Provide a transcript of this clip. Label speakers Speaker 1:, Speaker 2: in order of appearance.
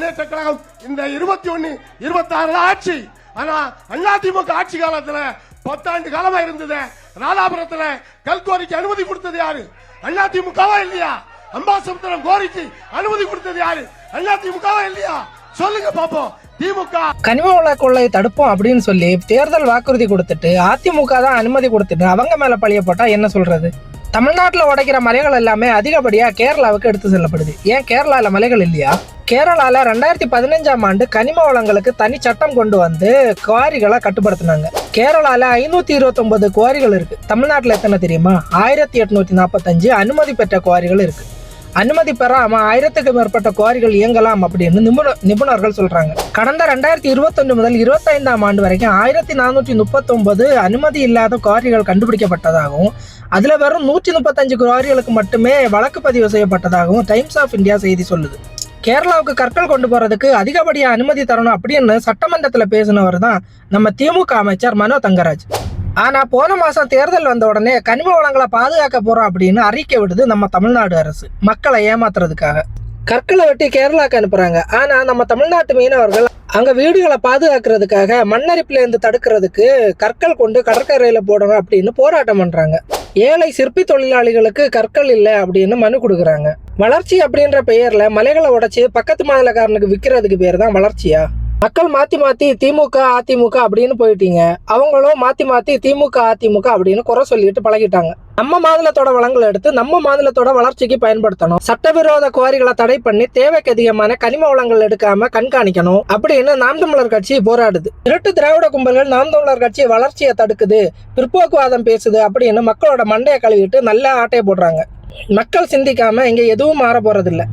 Speaker 1: முன்னேற்ற கழகம் இந்த 21, 26 ஆட்சி. ஆனா அதிமுக ஆட்சி காலத்துல 10 ஆண்டு காலமா இருந்தது. ராதாபுரத்துல கல்குவாரிக்கு அனுமதி கொடுத்தது யாரு? அதிமுகவா இல்லையா? அம்பாசமுத்திரம் கோரிக்கை அனுமதி கொடுத்தது யாரு? அதிமுகவா இல்லையா? சொல்லுங்க பாப்போம். திமுக
Speaker 2: கனிம வள கொள்ளை தடுப்போம் அப்படின்னு சொல்லி தேர்தல் வாக்குறுதி கொடுத்துட்டு அதிமுக தான் அனுமதி கொடுத்துட்டு அவங்க மேல பழிய போட்டா என்ன சொல்றது? தமிழ்நாட்டில் உடைக்கிற மலைகள் எல்லாமே அதிகப்படியா கேரளாவுக்கு எடுத்து செல்லப்படுது. ஏன் கேரளால மலைகள் இல்லையா? கேரளால 2015ஆம் ஆண்டு கனிம வளங்களுக்கு தனி சட்டம் கொண்டு வந்து குவாரிகளை கட்டுப்படுத்தினாங்க. கேரளால 529 குவாரிகள் இருக்கு. தமிழ்நாட்டில் எத்தனை தெரியுமா? 1845 அனுமதி பெற்ற குவாரிகள் இருக்கு. அனுமதி பெறாம 1000க்கும் மேற்பட்ட குவாரிகள் இயங்கலாம் அப்படின்னு நிபுணர்கள் சொல்றாங்க. கடந்த 2021 முதல் 25ஆம் ஆண்டு வரைக்கும் 1439 அனுமதி இல்லாத குவாரிகள் கண்டுபிடிக்கப்பட்டதாகவும் அதுல வெறும் 135 குவாரிகளுக்கு மட்டுமே வழக்கு பதிவு செய்யப்பட்டதாகவும் டைம்ஸ் ஆஃப் இந்தியா செய்தி சொல்லுது. கேரளாவுக்கு கற்கள் கொண்டு போறதுக்கு அதிகப்படியா அனுமதி தரணும் அப்படின்னு சட்டமன்றத்துல பேசினவர் தான் நம்ம திமுக அமைச்சர் மனோ தங்கராஜ். ஆனா போன மாசம் தேர்தல் வந்த உடனே கனிம வளங்களை பாதுகாக்க போறோம் அப்படின்னு அறிக்கை விடுது நம்ம தமிழ்நாடு அரசு, மக்களை ஏமாத்துறதுக்காக. கற்களை வெட்டி கேரளாக்கு அனுப்புறாங்க. ஆனா நம்ம தமிழ்நாட்டு மீனவர்கள் அங்க வீடுகளை பாதுகாக்கிறதுக்காக மண்ணரிப்புல இருந்து தடுக்கிறதுக்கு கற்கள் கொண்டு கடற்கரையில போடணும் அப்படின்னு போராட்டம் பண்றாங்க. ஏழை சிற்பி தொழிலாளிகளுக்கு கற்கள் இல்லை அப்படின்னு மனு கொடுக்குறாங்க. வளர்ச்சி அப்படின்ற பெயர்ல மலைகளை உடைச்சு பக்கத்து மாநிலக்காரனுக்கு விற்கிறதுக்கு பேர் தான் வளர்ச்சியா? மக்கள் மாத்தி மாத்தி திமுக அதிமுக அப்படின்னு போயிட்டீங்க. அவங்களும் மாத்தி மாத்தி திமுக அதிமுக அப்படின்னு குறை சொல்லிட்டு பழகிட்டாங்க. நம்ம மாநிலத்தோட வளங்களை எடுத்து நம்ம மாநிலத்தோட வளர்ச்சிக்கு பயன்படுத்தணும். சட்டவிரோத குவாரிகளை தடை பண்ணி தேவைக்கு அதிகமான கனிம வளங்கள் எடுக்காம கண்காணிக்கணும் அப்படின்னு நாம் தமிழர் கட்சி போராடுது. திருட்டு திராவிட கும்பல்கள் நாம் தமிழர் கட்சி வளர்ச்சியை தடுக்குது, பிற்போக்குவாதம் பேசுது அப்படின்னு மக்களோட மண்டையை கழுவிட்டு நல்ல ஆட்டையை போடுறாங்க. மக்கள் சிந்திக்காம இங்க எதுவும் மாற போறதில்லை.